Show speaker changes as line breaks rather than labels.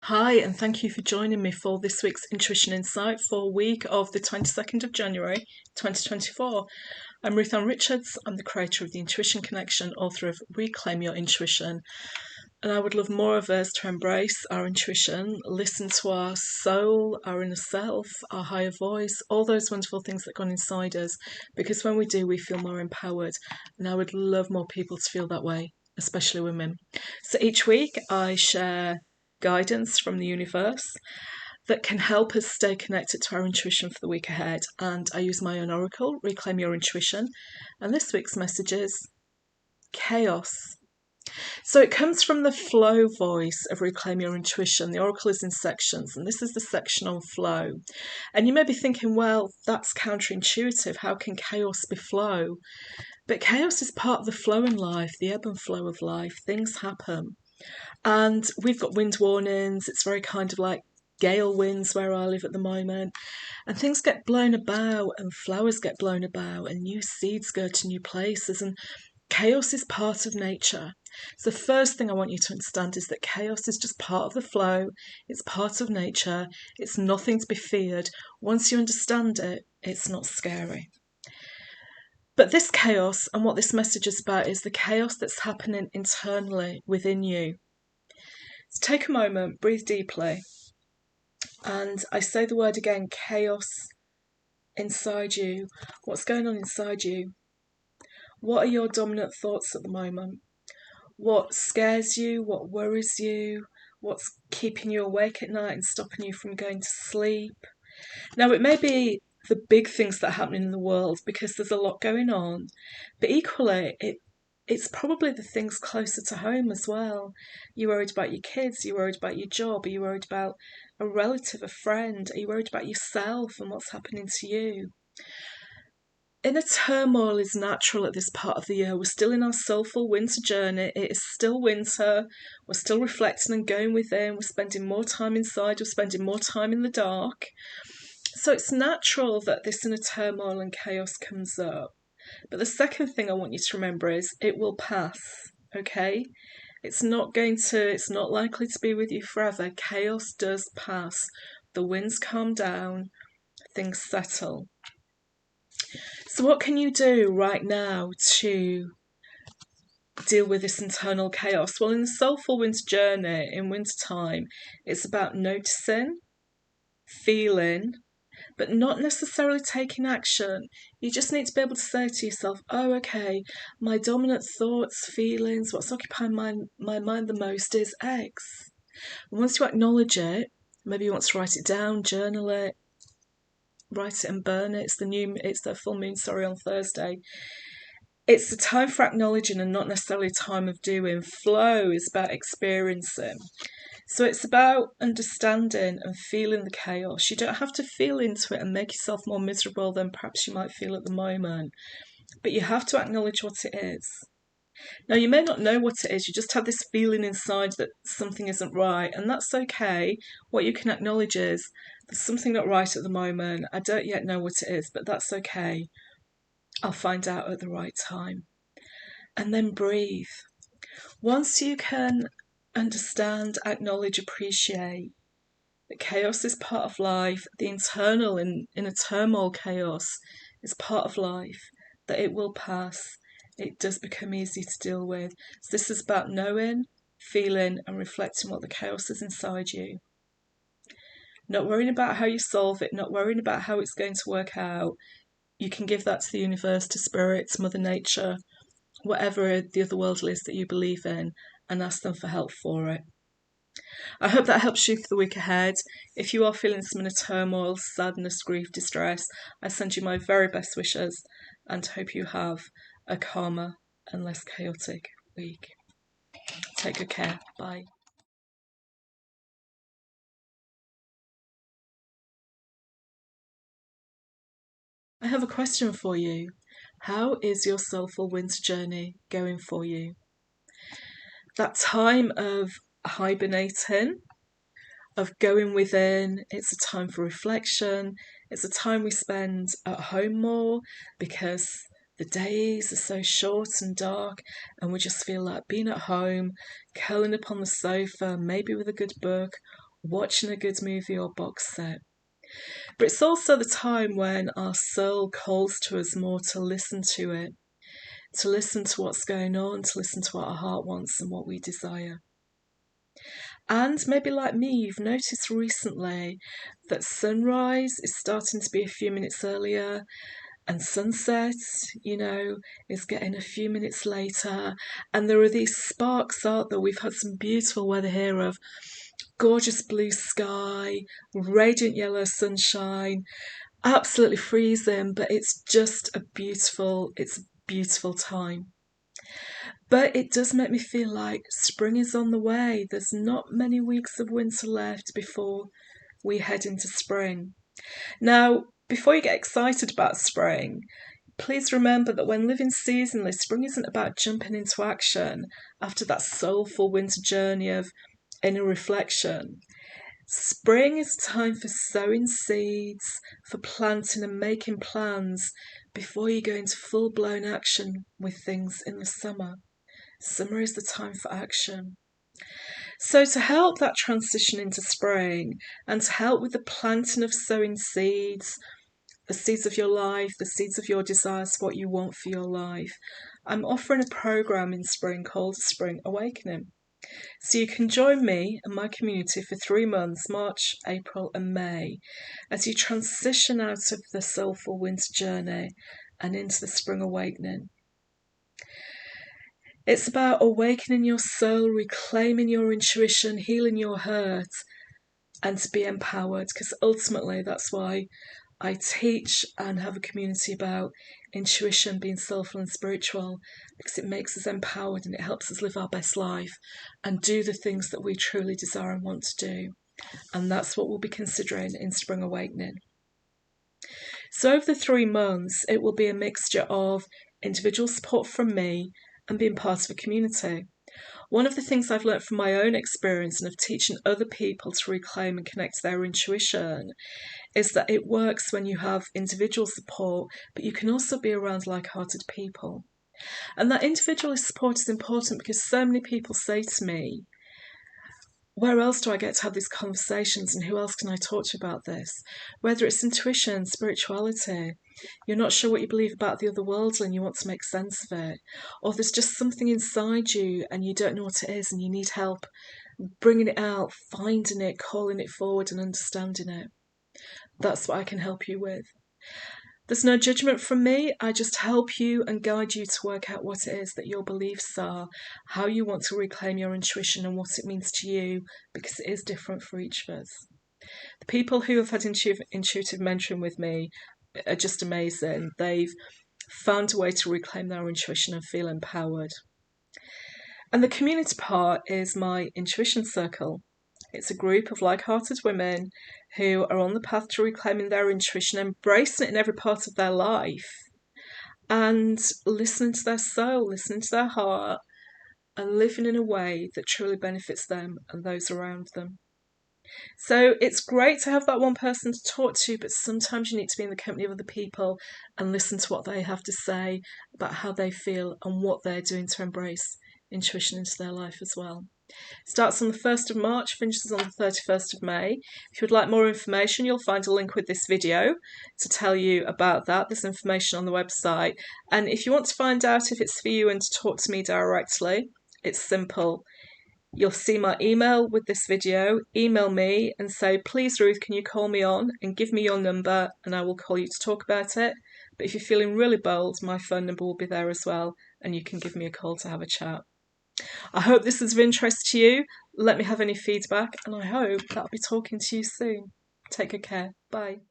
Hi, and thank you for joining me for this week's Intuition Insight for week of the 22nd of January 2024. I'm Ruth Ann Richards. I'm the creator of the Intuition Connection, author of Reclaim Your Intuition. And I would love more of us to embrace our intuition, listen to our soul, our inner self, our higher voice, all those wonderful things that go on inside us. Because when we do, we feel more empowered. And I would love more people to feel that way, especially women. So each week I share guidance from the universe that can help us stay connected to our intuition for the week ahead. And I use my own oracle, Reclaim Your Intuition. And this week's message is chaos. So it comes from the flow voice of Reclaim Your Intuition. The oracle is in sections, and this is the section on flow. And you may be thinking, well, that's counterintuitive. How can chaos be flow? But chaos is part of the flow in life, the ebb and flow of life. Things happen. And we've got wind warnings. It's very kind of like gale winds where I live at the moment. And things get blown about, and flowers get blown about, and new seeds go to new places. And chaos is part of nature. So the first thing I want you to understand is that chaos is just part of the flow. It's part of nature. It's nothing to be feared. Once you understand it, it's not scary. But this chaos, and what this message is about, is the chaos that's happening internally within you. So take a moment, breathe deeply, and I say the word again, chaos inside you. What's going on inside you? What are your dominant thoughts at the moment? What scares you? What worries you? What's keeping you awake at night and stopping you from going to sleep? Now, it may be the big things that are happening in the world because there's a lot going on, but equally, it's probably the things closer to home as well. You're worried about your kids, you're worried about your job, are you worried about a relative, a friend, are you worried about yourself and what's happening to you? Inner turmoil is natural at this part of the year. We're still in our soulful winter journey. It is still winter. We're still reflecting and going within. We're spending more time inside. We're spending more time in the dark. So it's natural that this inner turmoil and chaos comes up. But the second thing I want you to remember is it will pass, okay? It's not likely to be with you forever. Chaos does pass. The winds calm down, things settle. So what can you do right now to deal with this internal chaos? Well, in the Soulful Winter Journey, in winter time, it's about noticing, feeling, but not necessarily taking action. You just need to be able to say to yourself, oh, okay, my dominant thoughts, feelings, what's occupying my mind the most is X. And once you acknowledge it, maybe you want to write it down, journal it, write it and burn it. It's the full moon, on Thursday. It's the time for acknowledging and not necessarily a time of doing. Flow is about experiencing. So it's about understanding and feeling the chaos. You don't have to feel into it and make yourself more miserable than perhaps you might feel at the moment. But you have to acknowledge what it is. Now, you may not know what it is. You just have this feeling inside that something isn't right, and that's okay. What you can acknowledge is there's something not right at the moment. I don't yet know what it is, but that's okay. I'll find out at the right time. And then breathe. Once you can understand, acknowledge, appreciate that chaos is part of life, the internal and inner turmoil chaos is part of life, that it will pass, it does become easy to deal with. So this is about knowing, feeling and reflecting what the chaos is inside you. Not worrying about how you solve it, not worrying about how it's going to work out. You can give that to the universe, to spirit, to Mother Nature, whatever the other world is that you believe in, and ask them for help for it. I hope that helps you for the week ahead. If you are feeling some inner turmoil, sadness, grief, distress, I send you my very best wishes and hope you have a calmer and less chaotic week. Take good care. Bye. I have a question for you. How is your soulful winter journey going for you? That time of hibernating, of going within, it's a time for reflection. It's a time we spend at home more because the days are so short and dark, and we just feel like being at home, curling up on the sofa, maybe with a good book, watching a good movie or box set. But it's also the time when our soul calls to us more to listen to it, to listen to what's going on, to listen to what our heart wants and what we desire. And maybe like me, you've noticed recently that sunrise is starting to be a few minutes earlier, and sunset, is getting a few minutes later. And there are these sparks out there. We've had some beautiful weather here of gorgeous blue sky, radiant yellow sunshine, absolutely freezing, but it's just a beautiful time. But it does make me feel like spring is on the way. There's not many weeks of winter left before we head into spring. Now, before you get excited about spring, please remember that when living seasonally, spring isn't about jumping into action after that soulful winter journey of inner reflection. Spring is time for sowing seeds, for planting and making plans before you go into full-blown action with things in the summer. Summer is the time for action. So to help that transition into spring and to help with the planting of sowing seeds, the seeds of your life, the seeds of your desires, what you want for your life, I'm offering a program in spring called Spring Awakening. So you can join me and my community for 3 months, March, April and May, as you transition out of the Soulful Winter Journey and into the Spring Awakening. It's about awakening your soul, reclaiming your intuition, healing your hurt, and to be empowered, because ultimately that's why I teach and have a community about intuition, being soulful and spiritual, because it makes us empowered and it helps us live our best life and do the things that we truly desire and want to do. And that's what we'll be considering in Spring Awakening. So over the 3 months, it will be a mixture of individual support from me and being part of a community. One of the things I've learned from my own experience and of teaching other people to reclaim and connect to their intuition is that it works when you have individual support, but you can also be around like-hearted people. And that individual support is important because so many people say to me, where else do I get to have these conversations and who else can I talk to about this? Whether it's intuition, spirituality, you're not sure what you believe about the other world and you want to make sense of it, or there's just something inside you and you don't know what it is and you need help bringing it out, finding it, calling it forward and understanding it. That's what I can help you with. There's no judgment from me. I just help you and guide you to work out what it is that your beliefs are, how you want to reclaim your intuition and what it means to you, because it is different for each of us. The people who have had intuitive mentoring with me are just amazing. They've found a way to reclaim their intuition and feel empowered. And the community part is my intuition circle. It's a group of like-hearted women who are on the path to reclaiming their intuition, embracing it in every part of their life, and listening to their soul, listening to their heart, and living in a way that truly benefits them and those around them. So it's great to have that one person to talk to, but sometimes you need to be in the company of other people and listen to what they have to say about how they feel and what they're doing to embrace intuition into their life as well. Starts on the 1st of March, finishes on the 31st of May. If you would like more information, you'll find a link with this video to tell you about that. There's information on the website. And if you want to find out if it's for you and to talk to me directly, it's simple. You'll see my email with this video. Email me and say, please Ruth, can you call me on and give me your number and I will call you to talk about it. But if you're feeling really bold, my phone number will be there as well and you can give me a call to have a chat. I hope this is of interest to you. Let me have any feedback and I hope that I'll be talking to you soon. Take good care. Bye.